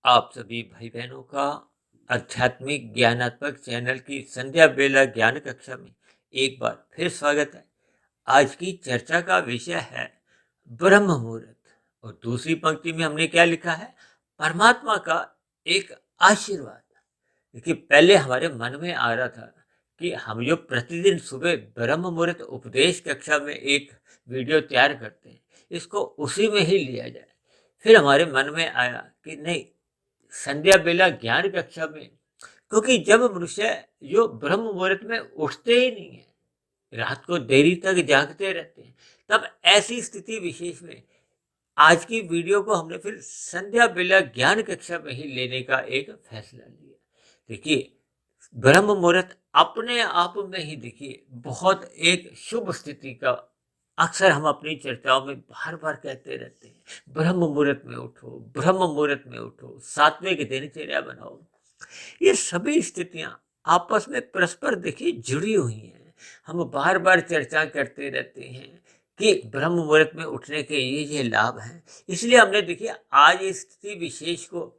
आप सभी भाई बहनों का आध्यात्मिक ज्ञानात्मक चैनल की संध्या बेला ज्ञान कक्षा में एक बार फिर स्वागत है। आज की चर्चा का विषय है ब्रह्म मुहूर्त और दूसरी पंक्ति में हमने क्या लिखा है, परमात्मा का एक आशीर्वाद। देखिए, पहले हमारे मन में आ रहा था कि हम जो प्रतिदिन सुबह ब्रह्म मुहूर्त उपदेश कक्षा में एक वीडियो तैयार करते हैं, इसको उसी में ही लिया जाए। फिर हमारे मन में आया कि नहीं, संध्या बेला ज्ञान कक्षा में, क्योंकि जब मनुष्य जो ब्रह्म मुहूर्त में उठते ही नहीं है, रात को देरी तक जागते रहते हैं, तब ऐसी स्थिति विशेष में आज की वीडियो को हमने फिर संध्या बेला ज्ञान कक्षा में ही लेने का एक फैसला लिया। देखिए, ब्रह्म मुहूर्त अपने आप में ही देखिए बहुत एक शुभ स्थिति का, अक्सर हम अपनी चर्चाओं में बार बार कहते रहते हैं, ब्रह्म मुहूर्त में उठो, ब्रह्म मुहूर्त में उठो, सात्विक दिनचर्या बनाओ। ये सभी स्थितियां आपस में परस्पर देखिए जुड़ी हुई हैं। हम बार बार चर्चा करते रहते हैं कि ब्रह्म मुहूर्त में उठने के ये लाभ हैं। इसलिए हमने देखिए आज इस स्थिति विशेष को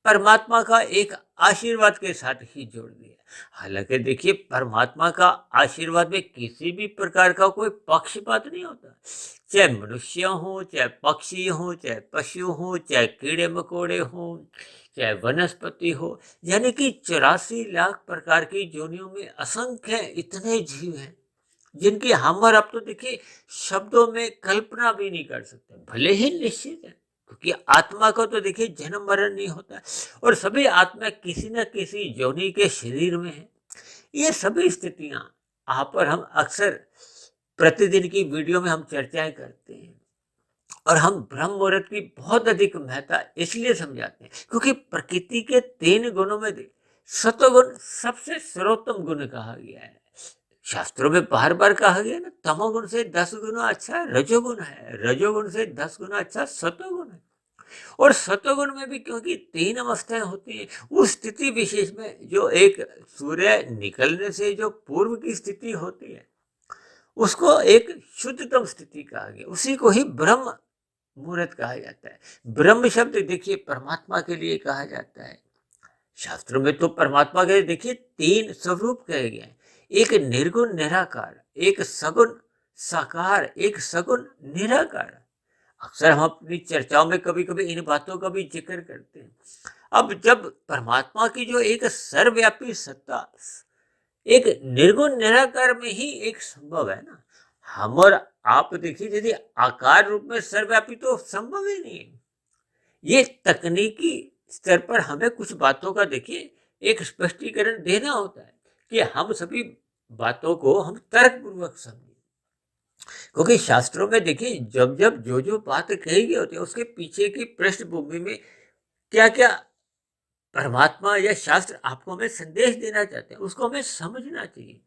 परमात्मा का एक आशीर्वाद के साथ ही जोड़ दिया। हालांकि देखिए, परमात्मा का आशीर्वाद में किसी भी प्रकार का कोई पक्षपात नहीं होता। चाहे मनुष्य हो, चाहे पक्षी हो, चाहे पशु हो, चाहे कीड़े मकोड़े हो, चाहे वनस्पति हो, यानी कि 84 लाख प्रकार की योनियों में असंख्य इतने जीव हैं जिनकी हम और अब तो देखिए शब्दों में कल्पना भी नहीं कर सकते। भले ही निश्चित है, क्योंकि आत्मा को तो देखिए जन्म मरण नहीं होता और सभी आत्मा किसी न किसी योनि के शरीर में है। ये सभी स्थितियां आप और हम अक्सर प्रतिदिन की वीडियो में हम चर्चाएं करते हैं और हम ब्रह्म मुहूर्त की बहुत अधिक महत्ता इसलिए समझाते हैं क्योंकि प्रकृति के 3 गुणों में सत्वगुण सबसे सर्वोत्तम गुण कहा गया है। शास्त्रों में बार बार कहा गया ना, तमोगुण से 10 गुना अच्छा रजोगुण है, रजोगुण से 10 गुना अच्छा सत्वगुण है। और सत्वगुण में भी क्योंकि 3 अवस्थाएं होती हैं, उस स्थिति विशेष में जो एक सूर्य निकलने से जो पूर्व की स्थिति होती है, उसको एक शुद्धतम स्थिति कहा गया, उसी को ही ब्रह्म मुहूर्त कहा जाता है। ब्रह्म शब्द देखिए परमात्मा के लिए कहा जाता है। शास्त्रों में तो परमात्मा के देखिए 3 स्वरूप कहे गए हैं, एक निर्गुण निराकार, एक सगुण साकार, एक सगुण निराकार। अक्सर हम अपनी चर्चाओं में कभी कभी इन बातों का भी जिक्र करते हैं। अब जब परमात्मा की जो एक सर्वव्यापी सत्ता एक निर्गुण निराकार में ही एक संभव है ना, हम और आप देखिए यदि आकार रूप में सर्वव्यापी तो संभव ही नहीं है। ये तकनीकी स्तर पर हमें कुछ बातों का देखिए एक स्पष्टीकरण देना होता है कि हम सभी बातों को हम तर्कपूर्वक समझें। क्योंकि शास्त्रों में देखिए जब जब जो बात कही गई होती है, उसके पीछे की पृष्ठभूमि में क्या क्या परमात्मा या शास्त्र आपको हमें संदेश देना चाहते हैं, उसको हमें समझना चाहिए।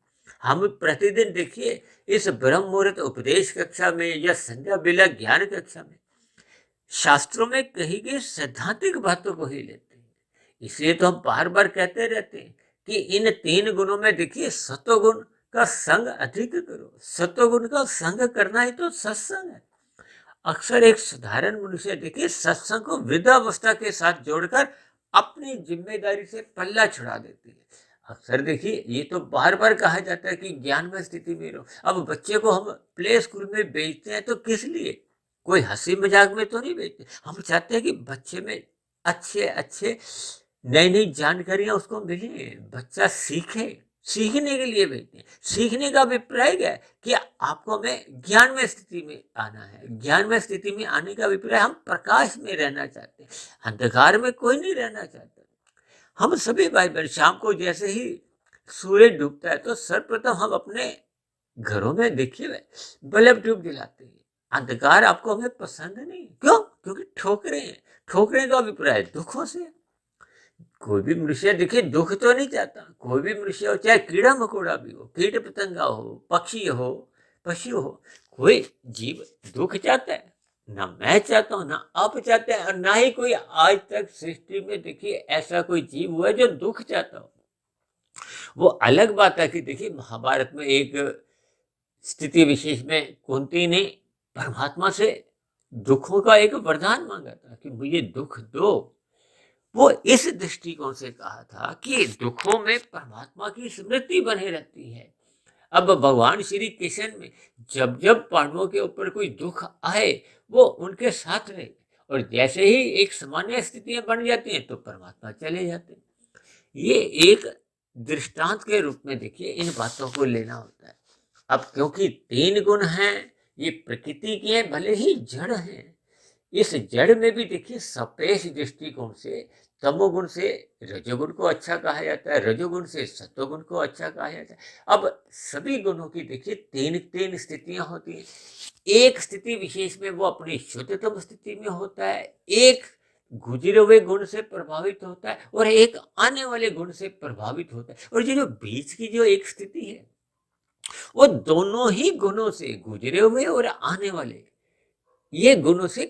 हम प्रतिदिन देखिए इस ब्रह्म मुहूर्त उपदेश कक्षा में या संध्या बेला ज्ञान कक्षा में शास्त्रों में कही गई सैद्धांतिक बातों को ही लेते हैं। इसलिए तो हम बार बार कहते रहते हैं कि इन 3 गुणों में देखिए सत्वगुण का संग अधिक करो। सत्वगुण का संग करना ही तो सत्संग है। अक्सर एक साधारण मनुष्य देखिए सत्संग को वृद्धावस्था के साथ जोड़कर अपनी जिम्मेदारी से पल्ला छुड़ा देते हैं। अक्सर देखिए ये तो बार बार कहा जाता है कि ज्ञान में स्थिति में रहो। अब बच्चे को हम प्ले स्कूल में भेजते हैं तो किस लिए? कोई हंसी मजाक में तो नहीं भेजते। हम चाहते हैं कि बच्चे में अच्छे अच्छे नई नई जानकारियां उसको मिले, बच्चा सीखे, सीखने के लिए भेजते हैं। सीखने का अभिप्राय क्या है कि आपको हमें ज्ञान में स्थिति में आना है। ज्ञान में स्थिति में आने का अभिप्राय हम प्रकाश में रहना चाहते हैं, अंधकार में कोई नहीं रहना चाहता। हम सभी भाई बहन शाम को जैसे ही सूर्य डूबता है तो सर्वप्रथम हम अपने घरों में देखिए बल्ब ट्यूब जलाते हैं। अंधकार आपको हमें पसंद नहीं, क्यों? क्योंकि ठोकरें हैं। ठोकरें का अभिप्राय दुखों से। कोई भी मनुष्य देखिए दुख तो नहीं चाहता। कोई भी मनुष्य हो, चाहे कीड़ा मकोड़ा भी हो, कीट पतंगा हो, पक्षी हो, पशु हो, कोई जीव दुख चाहता है? ना मैं चाहता हूं, ना आप चाहते हैं, और ना ही कोई आज तक सृष्टि में देखिए ऐसा कोई जीव हुआ है जो दुख चाहता हो। वो अलग बात है कि देखिए महाभारत में एक स्थिति विशेष में कुंती ने परमात्मा से दुखों का एक वरदान मांगा था कि मुझे दुख दो। वो इस दृष्टिकोण से कहा था कि दुखों में परमात्मा की स्मृति बनी रहती है। अब भगवान श्री कृष्ण में जब जब पांडवों के ऊपर कोई दुख आए, वो उनके साथ रहे, और जैसे ही एक सामान्य स्थितियां बन जाती हैं तो परमात्मा चले जाते हैं। ये एक दृष्टांत के रूप में देखिए इन बातों को लेना होता है। अब क्योंकि तीन गुण हैं, ये प्रकृति के हैं, भले ही जड़ हैं। इस जड़ में भी देखिए सापेक्ष दृष्टिकोण से तमोगुण से रजोगुण को अच्छा कहा जाता है, रजोगुण से सत्वगुण को अच्छा कहा जाता है। अब सभी गुणों की देखिए तीन तीन स्थितियां होती हैं। एक स्थिति विशेष में वो अपनी शुद्धतम स्थिति में होता है, एक गुजरे हुए गुण से प्रभावित होता है, और एक आने वाले गुण से प्रभावित होता है। और ये जो बीच की जो एक स्थिति है, वो दोनों ही गुणों से, गुजरे हुए और आने वाले, ये गुणों से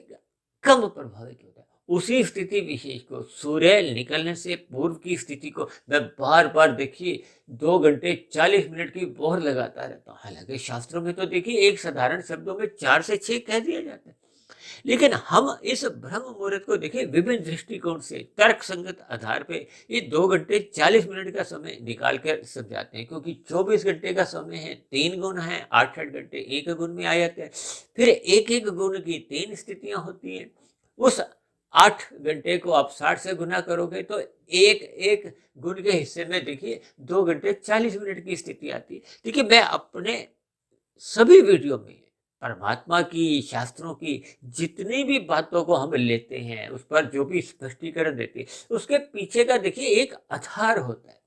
कम प्रभावित होता है। उसी स्थिति विशेष को सूर्य निकलने से पूर्व की स्थिति को मैं बार बार देखिए 2 घंटे 40 मिनट की बोहर लगाता रहता हूँ। हालांकि शास्त्रों में तो देखिए एक साधारण शब्दों में 4 से 6 कह दिया जाता है, लेकिन हम इस ब्रह्म मुहूर्त को देखिए विभिन्न दृष्टिकोण से तर्क संगत आधार पे ये 2 घंटे 40 मिनट का समय निकाल कर समझाते हैं। क्योंकि 24 घंटे का समय है, 3 गुण है, 8 घंटे एक गुण में आ जाते हैं। फिर एक एक गुण की 3 स्थितियां होती हैं। उस 8 घंटे को आप 60 से गुना करोगे तो एक एक गुण के हिस्से में देखिए 2 घंटे 40 मिनट की स्थिति आती है। देखिए मैं अपने सभी वीडियो में परमात्मा की, शास्त्रों की जितनी भी बातों को हम लेते हैं, उस पर जो भी स्पष्टीकरण देते हैं, उसके पीछे का देखिए एक आधार होता है।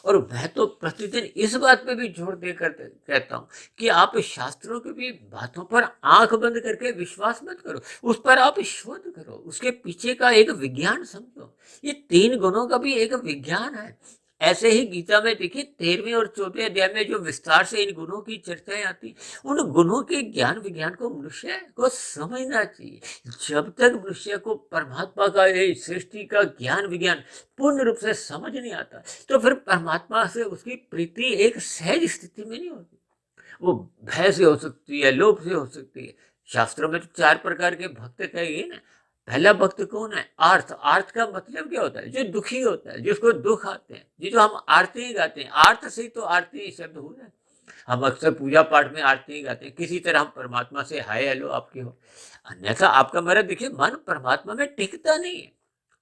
और मैं तो प्रतिदिन इस बात पे भी जोर देकर कहता हूँ कि आप शास्त्रों की भी बातों पर आंख बंद करके विश्वास मत करो, उस पर आप शोध करो, उसके पीछे का एक विज्ञान समझो। ये 3 गुणों का भी एक विज्ञान है। ऐसे ही गीता में देखिए 13वें और 14वें अध्याय में जो विस्तार से इन गुणों की चर्चाएं आती, उन गुणों के ज्ञान विज्ञान को मनुष्य को समझना चाहिए। जब तक मनुष्य को परमात्मा का, ये सृष्टि का ज्ञान विज्ञान पूर्ण रूप से समझ नहीं आता, तो फिर परमात्मा से उसकी प्रीति एक सहज स्थिति में नहीं होती। वो भय से हो सकती है, लोभ से हो सकती है। शास्त्रों में तो 4 प्रकार के भक्त कहे गए ना। पहला भक्त कौन है? आर्त। आर्त का मतलब क्या होता है? जो दुखी होता है, जिसको दुख आते हैं। ये जो हम आरती गाते हैं, आर्त से तो आरती शब्द हो रहा है। हम अक्सर पूजा पाठ में आरती गाते हैं, किसी तरह हम परमात्मा से हाय हेलो आपकी हो। अन्यथा आपका मेरा देखिए मन परमात्मा में टिकता नहीं है।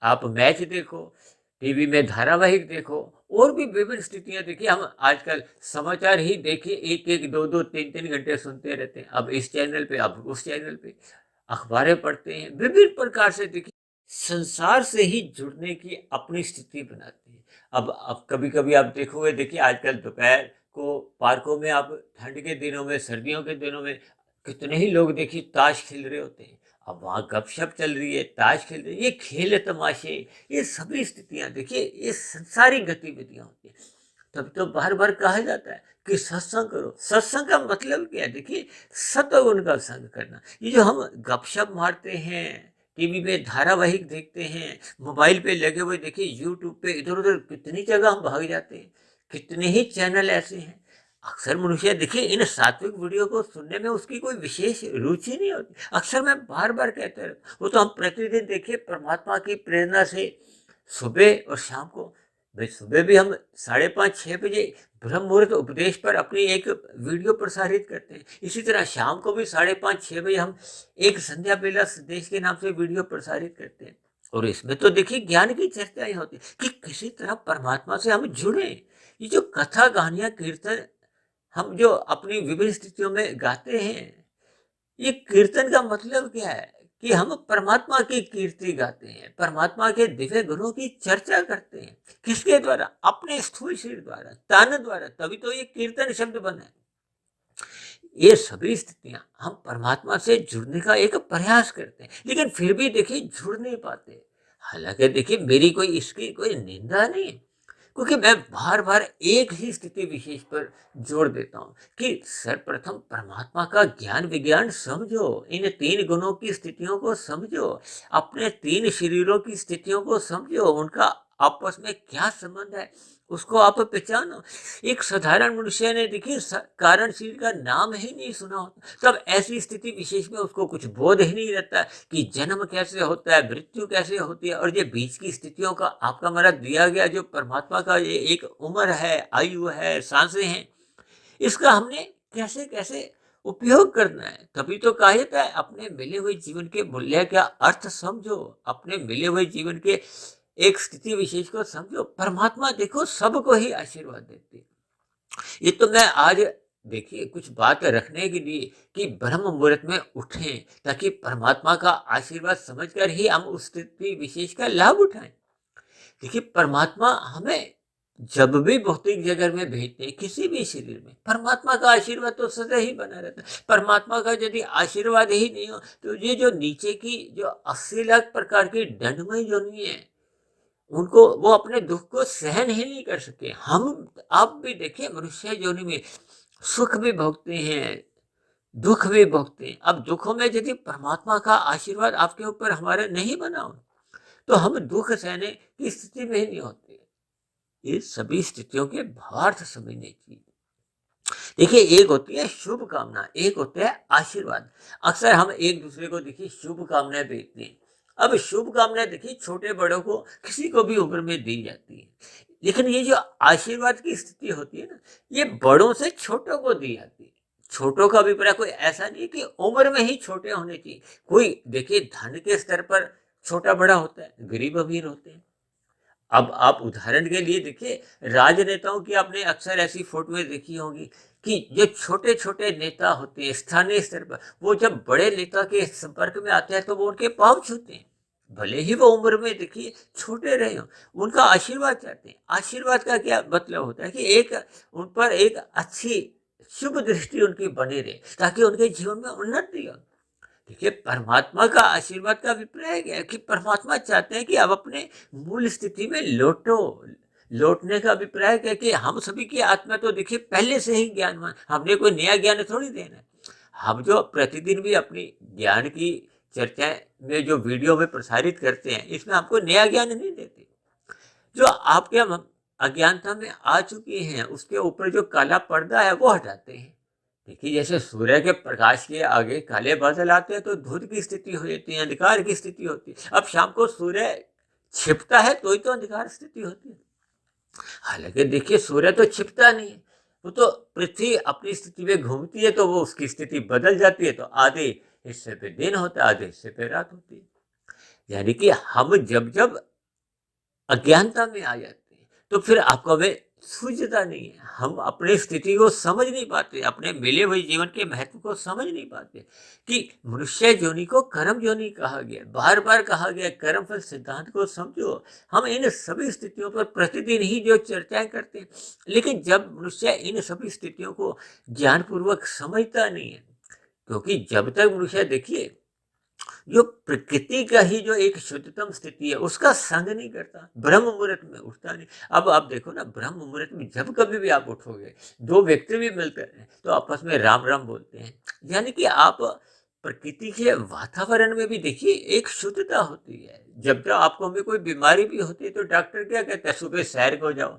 आप मैच देखो, टीवी में धारावाहिक देखो, और भी विभिन्न स्थितियां देखिए। हम आजकल समाचार ही देखिए, एक एक दो दो तीन तीन घंटे सुनते रहते हैं। अब इस चैनल पे, अब उस चैनल पे अखबारें पढ़ते हैं, विभिन्न प्रकार से देखिए संसार से ही जुड़ने की अपनी स्थिति बनाते हैं। अब कभी कभी आप देखोगे, देखिए आजकल दोपहर को पार्कों में, आप ठंड के दिनों में, सर्दियों के दिनों में कितने ही लोग देखिए ताश खेल रहे होते हैं। अब वहाँ गपशप चल रही है, ताश खेल रही है, ये खेल तमाशे, ये सभी स्थितियां देखिए ये संसारिक गतिविधियां होती हैं। तब तो बार बार कहा जाता है कि सत्संग करो। सत्संग का मतलब क्या है? देखिए सत्वगुण का संग करना। ये जो हम गपशप मारते हैं, टीवी में धारावाहिक देखते हैं, मोबाइल पे लगे हुए देखिए यूट्यूब पे इधर उधर कितनी जगह हम भाग जाते हैं, कितने ही चैनल ऐसे हैं। अक्सर मनुष्य देखिए इन सात्विक वीडियो को सुनने में उसकी कोई विशेष रुचि नहीं होती। अक्सर मैं बार बार कहता रहता, वो तो हम प्रतिदिन देखिए परमात्मा की प्रेरणा से सुबह और शाम को, भाई सुबह भी हम 5:30-6 बजे ब्रह्म मुहूर्त उपदेश पर अपनी एक वीडियो प्रसारित करते हैं। इसी तरह शाम को भी 5:30-6 बजे हम एक संध्या बेला संदेश के नाम से वीडियो प्रसारित करते हैं। और इसमें तो देखिए ज्ञान की चर्चाएं होती है कि किसी तरह परमात्मा से हम जुड़े। ये जो कथा कहानियां कीर्तन हम जो अपनी विभिन्न स्थितियों में गाते हैं, ये कीर्तन का मतलब क्या है? कि हम परमात्मा की कीर्ति गाते हैं, परमात्मा के दिव्य गुणों की चर्चा करते हैं। किसके द्वारा? अपने स्थूल शरीर द्वारा, तन द्वारा, तभी तो ये कीर्तन शब्द बना है। ये सभी स्थितियां हम परमात्मा से जुड़ने का एक प्रयास करते हैं, लेकिन फिर भी देखिए जुड़ नहीं पाते। हालांकि देखिए मेरी कोई इसकी कोई निंदा नहीं है, क्योंकि मैं बार बार एक ही स्थिति विशेष पर जोर देता हूँ कि सर्वप्रथम परमात्मा का ज्ञान विज्ञान समझो, इन 3 गुणों की स्थितियों को समझो, अपने 3 शरीरों की स्थितियों को समझो, उनका आपस में क्या संबंध है उसको आप पहचानो। एक साधारण मनुष्य ने देखिए कारणशील का नाम ही नहीं सुना होता, तब ऐसी स्थिति विशेष में उसको कुछ बोध ही नहीं रहता कि जन्म कैसे होता है, मृत्यु कैसे होती है, और ये बीच की स्थितियों का आपका हमारा दिया गया जो परमात्मा का ये एक उम्र है, आयु है, सांसें हैं, इसका हमने कैसे कैसे उपयोग करना है। तभी तो कहा जाता है अपने मिले हुए जीवन के मूल्य का अर्थ समझो, अपने मिले हुए जीवन के एक स्थिति विशेष को समझो। परमात्मा देखो सबको ही आशीर्वाद देते हैं। ये तो मैं आज देखिए कुछ बात रखने के लिए कि ब्रह्म मुहूर्त में उठें ताकि परमात्मा का आशीर्वाद समझकर ही हम उस स्थिति विशेष का लाभ उठाएं। देखिए परमात्मा हमें जब भी भौतिक जगत में भेजते हैं, किसी भी शरीर में, परमात्मा का आशीर्वाद तो सदा ही बना रहता है। परमात्मा का यदि आशीर्वाद ही नहीं हो तो ये जो नीचे की जो 80 लाख प्रकार की दंडमय योनि है, उनको वो अपने दुख को सहन ही नहीं कर सके। हम आप भी देखिए मनुष्य योनि में सुख भी भोगते हैं, दुख भी भोगते हैं। अब दुखों में यदि परमात्मा का आशीर्वाद आपके ऊपर हमारे नहीं बना हो तो हम दुख सहने की स्थिति में ही नहीं होते। ये सभी स्थितियों के भावार्थ समझने चाहिए। देखिए एक होती है शुभ कामना, एक होता है आशीर्वाद। अक्सर हम एक दूसरे को देखिए शुभ कामनाएं भेजते हैं। अब शुभ कामनाएं देखिए छोटे बड़ों को किसी को भी उम्र में दी जाती है, लेकिन ये जो आशीर्वाद की स्थिति होती है ना, ये बड़ों से छोटों को दी जाती है। छोटों का अभिप्राय कोई ऐसा नहीं है कि उम्र में ही छोटे होने चाहिए। कोई देखिए धन के स्तर पर छोटा बड़ा होता है, गरीब अमीर होते हैं। अब आप उदाहरण के लिए देखिए राजनेताओं की आपने अक्सर ऐसी फोटोएं देखी होंगी कि जो छोटे छोटे नेता होते हैं स्थानीय स्तर पर, वो जब बड़े नेता के संपर्क में आते हैं तो वो उनके पांव छूते हैं, भले ही वो उम्र में देखिए छोटे रहे हो, उनका आशीर्वाद चाहते हैं। आशीर्वाद का क्या मतलब होता है कि एक उन पर एक अच्छी शुभ दृष्टि उनकी बनी रहे ताकि उनके जीवन में उन्नति हो। देखिए परमात्मा का आशीर्वाद का अभिप्राय क्या है कि परमात्मा चाहते हैं कि आप अपने मूल स्थिति में लौटो। लौटने का अभिप्राय क्या है कि हम सभी की आत्मा तो देखिए पहले से ही ज्ञानवान, हमने कोई नया ज्ञान थोड़ी देना है। हम जो प्रतिदिन भी अपनी ज्ञान की चर्चाएं में जो वीडियो में प्रसारित करते हैं, इसमें हमको नया ज्ञान नहीं देते। जो आपके हम अज्ञानता में आ चुके हैं उसके ऊपर जो काला पर्दा है वो हटाते हैं। देखिए जैसे सूर्य के प्रकाश के आगे काले बादल आते हैं तो धुंध की स्थिति हो जाती है, अंधकार की स्थिति होती है। अब शाम को सूर्य छिपता है तो ही तो अंधकार स्थिति होती है। हालांकि देखिए सूर्य तो छिपता नहीं है, वो तो पृथ्वी अपनी स्थिति में घूमती है तो वो उसकी स्थिति बदल जाती है, तो आधे हिस्से पे दिन होता है, आधे हिस्से पे रात होती है। यानी कि हम जब जब अज्ञानता में आ जाते हैं तो फिर आपको हमें सूझता नहीं है, हम अपनी स्थिति को समझ नहीं पाते, अपने मिले हुए जीवन के महत्व को समझ नहीं पाते कि मनुष्य योनि को कर्म योनि कहा गया, बार बार कहा गया कर्म फल सिद्धांत को समझो। हम इन सभी स्थितियों पर प्रतिदिन ही जो चर्चाएं करते हैं, लेकिन जब मनुष्य इन सभी स्थितियों को ज्ञानपूर्वक समझता नहीं है, क्योंकि जब तक मनुष्य देखिए जो प्रकृति का ही जो एक शुद्धतम स्थिति है उसका संग नहीं करता, ब्रह्म मुहूर्त में उठता नहीं। अब आप देखो ना ब्रह्म मुहूर्त में जब कभी भी आप उठोगे, दो व्यक्ति भी मिलते हैं तो आपस में राम राम बोलते हैं। यानी कि आप प्रकृति के वातावरण में भी देखिए एक शुद्धता होती है। जब तक आपको हमें कोई बीमारी भी होती है तो डॉक्टर क्या कहते हैं, सुबह सैर को जाओ।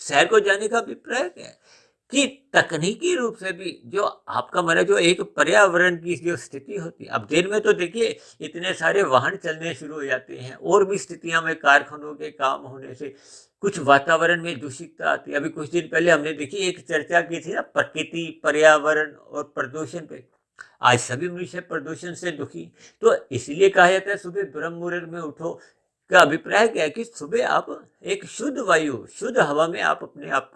सैर को जाने का अभिप्राय क्या है कि तकनीकी रूप से भी जो आपका हमारा जो एक पर्यावरण की जो स्थिति होती है, अब दिन में तो देखिए इतने सारे वाहन चलने शुरू हो जाते हैं और भी स्थितियां में कारखानों के काम होने से कुछ वातावरण में दूषितता आती है। अभी कुछ दिन पहले हमने देखी एक चर्चा की थी ना प्रकृति पर्यावरण और प्रदूषण पे। आज सभी मनुष्य प्रदूषण से दुखी, तो इसलिए कहा जाता है सुबह ब्रह्म मुहूर्त में उठो। का अभिप्राय क्या है कि सुबह आप एक शुद्ध वायु शुद्ध हवा में आप अपने आप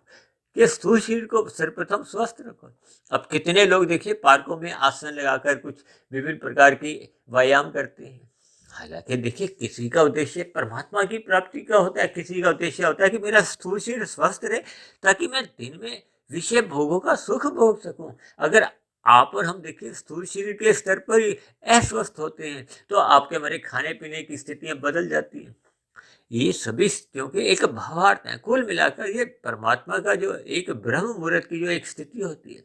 कि स्थूल शरीर को सर्वप्रथम स्वस्थ रखो। अब कितने लोग देखिए पार्कों में आसन लगाकर कुछ विभिन्न प्रकार की व्यायाम करते हैं। हालांकि देखिए किसी का उद्देश्य परमात्मा की प्राप्ति का होता है, किसी का उद्देश्य होता है कि मेरा स्थूल शरीर स्वस्थ रहे ताकि मैं दिन में विषय भोगों का सुख भोग सकूं। अगर आप और हम देखिए स्थूल शरीर के स्तर पर ही अस्वस्थ होते हैं तो आपके हमारे खाने पीने की स्थितियां बदल जाती हैं। ये सभी स्थितियों के एक भावार्थ है। कुल मिलाकर ये परमात्मा का जो एक ब्रह्म मुहूर्त की जो एक स्थिति होती है,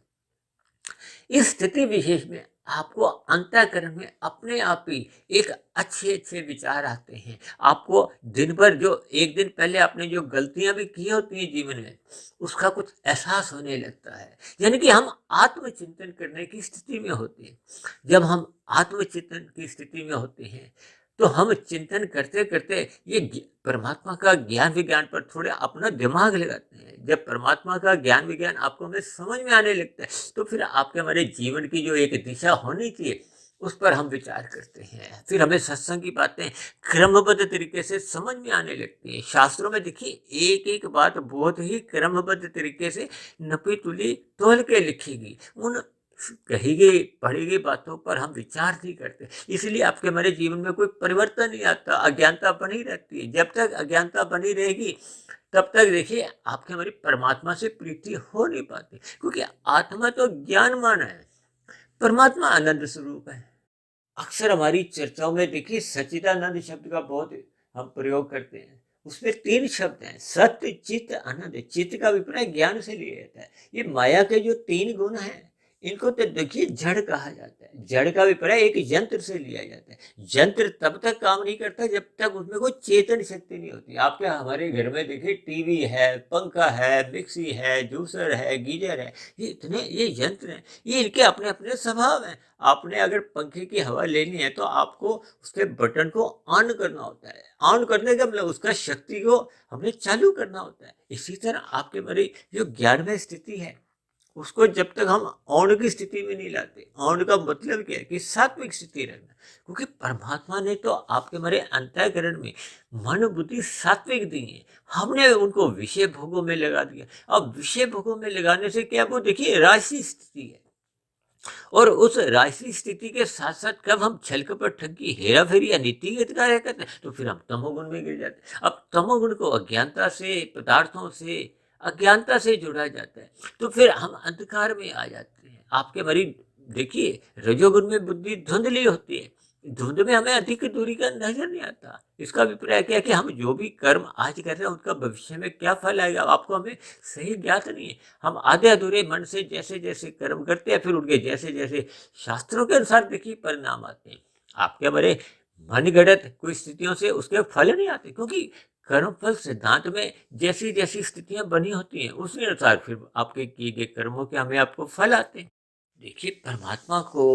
इस स्थिति विशेष में आपको अंतःकरण में अपने आप ही एक अच्छे अच्छे विचार आते हैं। आपको दिन भर जो एक दिन पहले आपने जो गलतियां भी की होती हैं जीवन में, उसका कुछ एहसास होने लगता है। यानी कि हम आत्मचिंतन करने की स्थिति में होते हैं। जब हम आत्मचिंतन की स्थिति में होते हैं, तो हम चिंतन करते करते ये परमात्मा का ज्ञान विज्ञान पर थोड़े अपना दिमाग लगाते हैं। जब परमात्मा का ज्ञान विज्ञान आपको हमें समझ में आने लगता है, तो फिर आपके हमारे जीवन की जो एक दिशा होनी चाहिए, उस पर हम विचार करते हैं। फिर हमें सत्संग की बातें क्रमबद्ध तरीके से समझ में आने लगती हैं। शास्त्रों में देखिए, एक एक बात बहुत ही क्रमबद्ध तरीके से नपी तुली तोल के लिखी गई। उन कही गई पढ़ी गई बातों पर हम विचार नहीं करते, इसलिए आपके हमारे जीवन में कोई परिवर्तन नहीं आता, अज्ञानता बनी रहती है। जब तक अज्ञानता बनी रहेगी, तब तक देखिए आपके हमारी परमात्मा से प्रीति हो नहीं पाती, क्योंकि आत्मा तो ज्ञानमान है, परमात्मा आनंद स्वरूप है। अक्सर हमारी चर्चाओं में देखिए सच्चिदानंद शब्द का बहुत हम प्रयोग करते हैं। उसमें 3 शब्द हैं, सत्य चित्त आनंद। चित्त का अभिप्राय ज्ञान से लिया जाता है। ये माया के जो 3 गुण हैं, इनको तो देखिए जड़ कहा जाता है। जड़ का अभिप्राय एक यंत्र से लिया जाता है। यंत्र तब तक काम नहीं करता जब तक उसमें कोई चेतन शक्ति नहीं होती। आपके हमारे घर में देखिए टीवी है, पंखा है, मिक्सी है, जूसर है, गीजर है, ये यंत्र हैं। ये इनके अपने अपने स्वभाव हैं। आपने अगर पंखे की हवा लेनी है, तो आपको उसके बटन को ऑन करना होता है। ऑन करने का मतलब उसका शक्ति को हमें चालू करना होता है। इसी तरह आपके मेरी जो ज्ञानमय स्थिति है, उसको जब तक हम ऑन की स्थिति में नहीं लाते, ऑन का मतलब क्या है कि सात्विक स्थिति रहना, क्योंकि परमात्मा ने तो आपके हमारे अंतःकरण में मन बुद्धि सात्विक दी है। हमने उनको विषय भोगों में लगा दिया। अब विषय भोगों में लगाने से क्या, वो देखिए राशि स्थिति है, और उस राशि स्थिति के साथ साथ कब हम छल कपट ठगी हेरा फेरी या नीतिगत कार्य करते हैं, तो फिर हम तमोगुण में गिर जाते हैं। अब तमोगुण को अज्ञानता से, पदार्थों से, अज्ञानता से जुड़ा जाता है, तो फिर हम अंधकार में आ जाते हैं। आपके मरीज देखिए, रजोगुण में बुद्धि धुंधली होती है। धुंध में हमें अधिक दूरी का नजर नहीं आता। इसका अभिप्राय क्या है कि हम जो भी कर्म आज कर रहे हैं, उनका भविष्य में क्या फल आएगा, आपको हमें सही ज्ञात नहीं है। हम आधे अधूरे मन से जैसे जैसे कर्म करते हैं, फिर उनके जैसे जैसे शास्त्रों के अनुसार देखिए परिणाम आते हैं। आपके हमारे मन गढ़त कोई स्थितियों से उसके फल नहीं आते, क्योंकि कर्म फल सिद्धांत में जैसी जैसी स्थितियां बनी होती हैं, उसी अनुसार फिर आपके किए गए कर्मों के हमें आपको फल आते हैं। देखिए, परमात्मा को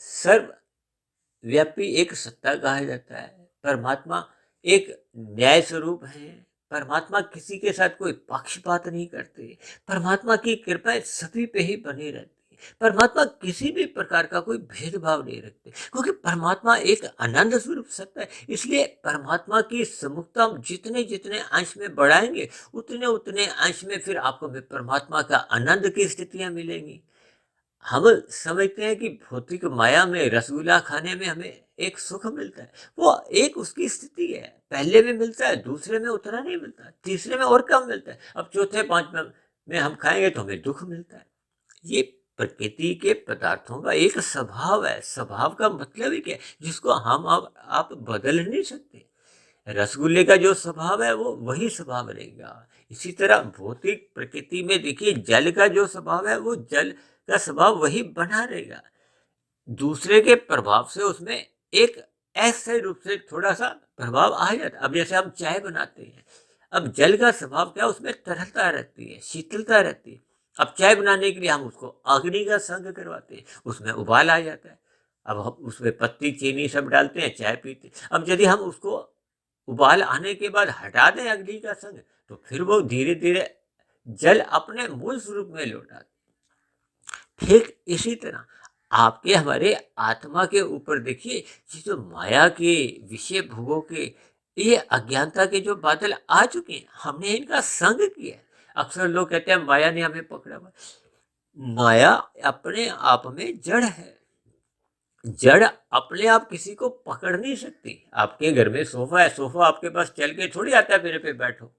सर्वव्यापी एक सत्ता कहा जाता है। परमात्मा एक न्याय स्वरूप है। परमात्मा किसी के साथ कोई पक्षपात नहीं करते। परमात्मा की कृपा सभी पे ही बनी रहती है। परमात्मा किसी भी प्रकार का कोई भेदभाव नहीं रखते, क्योंकि परमात्मा एक आनंद स्वरूप सत्ता है। इसलिए परमात्मा की सम्मुखता हम जितने जितने अंश में बढ़ाएंगे, उतने उतने अंश में फिर आपको भी परमात्मा का आनंद की स्थितियां मिलेंगी। हम समझते हैं कि भौतिक माया में रसगुल्ला खाने में हमें एक सुख मिलता है, वो एक उसकी स्थिति है। पहले में मिलता है, दूसरे में उतना नहीं मिलता, तीसरे में और कम मिलता है, अब चौथे पांचवें में हम खाएंगे तो हमें दुख मिलता है। ये प्रकृति के पदार्थों का एक स्वभाव है। स्वभाव का मतलब ही क्या है, जिसको हम अब आप बदल नहीं सकते। रसगुल्ले का जो स्वभाव है, वो वही स्वभाव रहेगा। इसी तरह भौतिक प्रकृति में देखिए, जल का जो स्वभाव है, वो जल का स्वभाव वही बना रहेगा। दूसरे के प्रभाव से उसमें एक ऐसे रूप से थोड़ा सा प्रभाव आ जाता है। अब जैसे हम चाय बनाते हैं, अब जल का स्वभाव क्या, उसमें तरलता रहती है, शीतलता रहती है। अब चाय बनाने के लिए हम उसको अग्नि का संग करवाते हैं, उसमें उबाल आ जाता है। अब हम उसमें पत्ती चीनी सब डालते हैं, चाय पीते हैं। अब यदि हम उसको उबाल आने के बाद हटा दें अग्नि का संग, तो फिर वो धीरे धीरे जल अपने मूल स्वरूप में लौट आता है। ठीक इसी तरह आपके हमारे आत्मा के ऊपर देखिए, ये जो माया के विषय भोगों के, ये अज्ञानता के जो बादल आ चुके हैं, हमने इनका संग किया है। अक्सर लोग कहते हैं माया ने हमें पकड़ा हुआ। माया अपने आप में जड़ है। जड़ अपने आप किसी को पकड़ नहीं सकती। आपके घर में सोफा है, सोफा आपके पास चल के थोड़ी आता है मेरे पे बैठो।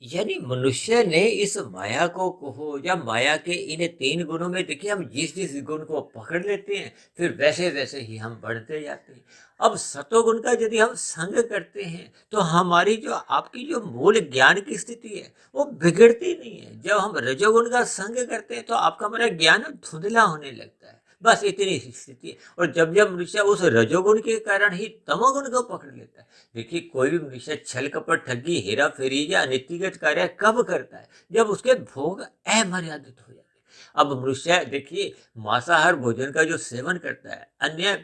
यानी मनुष्य ने इस माया को कहो या माया के इन 3 गुणों में देखिए, हम जिस जिस गुण को पकड़ लेते हैं, फिर वैसे वैसे ही हम बढ़ते जाते हैं। अब सतोगुण का यदि हम संग करते हैं, तो हमारी जो आपकी जो मूल ज्ञान की स्थिति है, वो बिगड़ती नहीं है। जब हम रजोगुण का संग करते हैं, तो आपका हमारा ज्ञान धुंधला होने लगता है, बस इतनी सी स्थिति है। और जब जब मनुष्य उस रजोगुण के कारण ही तमोगुण को पकड़ लेता है, देखिए कोई भी मनुष्य छल कपट ठगी हेरा फेरी या अनितिगत कार्य कब करता है, जब उसके भोग अमर्यादित हो जाते हैं। अब मनुष्य देखिए मांसाहार भोजन का जो सेवन करता है, अन्य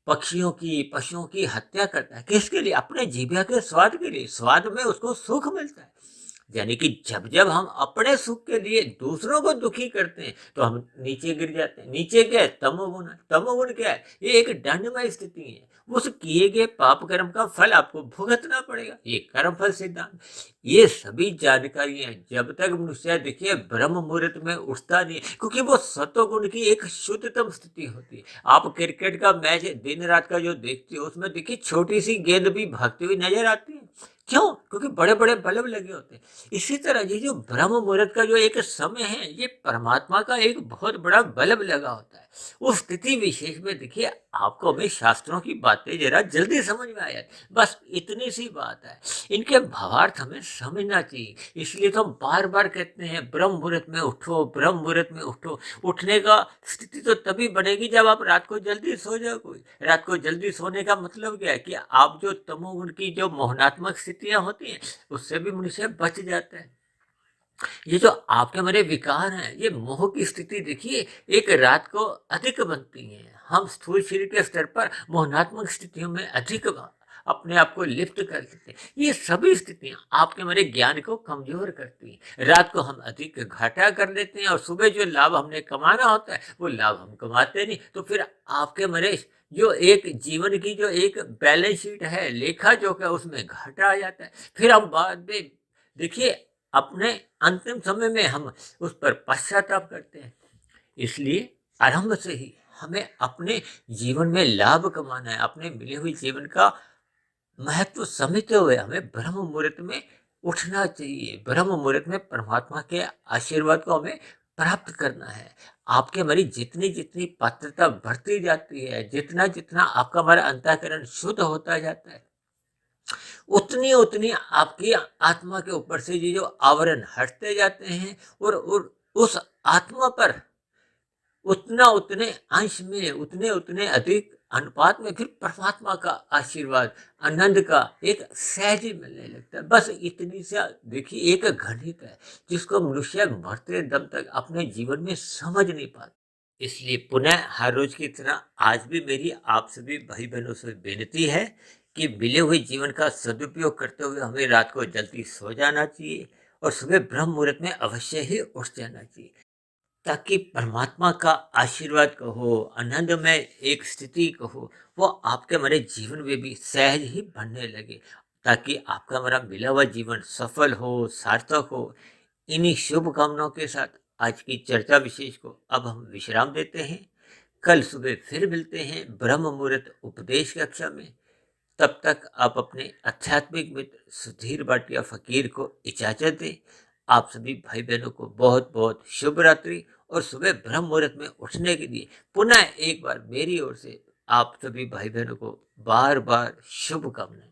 पक्षियों की पशुओं की हत्या करता है, किसके लिए? अपने जीभा के स्वाद के लिए। स्वाद में उसको सुख मिलता है। यानी कि जब जब हम अपने सुख के लिए दूसरों को दुखी करते हैं तो हम नीचे गिर जाते हैं। नीचे क्या है? तमोगुण है। तमोगुण क्या है? ये एक दंडमय स्थिति है। उस किए गए पाप कर्म का फल आपको भुगतना पड़ेगा, ये कर्म फल सिद्धांत। ये सभी जानकारियां जब तक मनुष्य देखिए ब्रह्म मुहूर्त में उठता नहीं, क्योंकि वो सत्वगुण की एक शुद्धतम स्थिति होती है। आप क्रिकेट का मैच दिन रात का जो देखते हो, उसमें देखिए छोटी सी गेंद भी भागती हुई नजर आती है। क्यों? क्योंकि बड़े बड़े बल्ब लगे होते हैं। इसी तरह ये जो ब्रह्म मुहूर्त का जो एक समय है, ये परमात्मा का एक बहुत बड़ा बल्ब लगा होता है। उस स्थिति विशेष में देखिए आपको हमें शास्त्रों की बातें जरा जल्दी समझ में आ जाए, बस इतनी सी बात है। इनके भावार्थ हमें समझना चाहिए। इसलिए तो हम बार बार कहते हैं ब्रह्म मुहूर्त में उठो, ब्रह्म मुहूर्त में उठो। उठने का स्थिति तो तभी बनेगी जब आप रात को जल्दी सो जाओ। कोई रात को जल्दी सोने का मतलब क्या है कि आप जो तमोगुण की जो मोहनात्मक स्थितियां होती हैं, उससे भी मनुष्य बच जाता है। ये जो आपके मेरे विकार हैं, ये मोह की स्थिति देखिए एक रात को अधिक बनती है। हम स्थूल शरीर के स्तर पर मोहनात्मक स्थितियों में अधिक अपने आप को लिप्त कर देते हैं। ये सभी स्थितियां आपके मेरे ज्ञान को कमजोर करती हैं। रात को हम अधिक घाटा कर लेते हैं और सुबह जो लाभ हमने कमाना होता है वो लाभ हम कमाते नहीं। तो फिर आपके मेरे जो एक जीवन की जो एक बैलेंस शीट है, लेखा जोखा, उसमें घाटा आ जाता है। फिर हम बाद में देखिए अपने अंतिम समय में हम उस पर पश्चाताप करते हैं। इसलिए आरंभ से ही हमें अपने जीवन में लाभ कमाना है। अपने मिले हुए जीवन का महत्व समझते हुए हमें ब्रह्म मुहूर्त में उठना चाहिए। ब्रह्म मुहूर्त में परमात्मा के आशीर्वाद को हमें प्राप्त करना है। आपके हमारी जितनी जितनी पात्रता बढ़ती जाती है, जितना जितना आपका हमारा अंतःकरण शुद्ध होता जाता है, उतनी उतनी आपकी आत्मा के ऊपर से ये जो आवरण हटते जाते हैं और उस आत्मा पर उतना उतने अंश में उतने उतने अधिक अनुपात में फिर परमात्मा का आशीर्वाद, आनंद का एक सहज ही मिलने लगता है। बस इतनी सा देखिए एक गणित है जिसको मनुष्य मरते दम तक अपने जीवन में समझ नहीं पाता। इसलिए पुनः हर रोज की तरह आज भी मेरी आप सभी भाई बहनों से बेनती है कि मिले हुए जीवन का सदुपयोग करते हुए हमें रात को जल्दी सो जाना चाहिए और सुबह ब्रह्म मुहूर्त में अवश्य ही उठ जाना चाहिए, ताकि परमात्मा का आशीर्वाद कहो, आनंदमय एक स्थिति कहो, वो आपके हमारे जीवन में भी सहज ही बनने लगे, ताकि आपका हमारा मिला हुआ जीवन सफल हो, सार्थक हो। इन्हीं शुभ कामनाओं के साथ आज की चर्चा विशेष को अब हम विश्राम देते हैं। कल सुबह फिर मिलते हैं ब्रह्म मुहूर्त उपदेश कक्षा में। तब तक आप अपने आध्यात्मिक मित्र सुधीर भाटिया फकीर को इजाजत दें। आप सभी भाई बहनों को बहुत बहुत शुभ रात्रि और सुबह ब्रह्म मुहूर्त में उठने के लिए पुनः एक बार मेरी ओर से आप सभी भाई बहनों को बार बार शुभकामनाएं।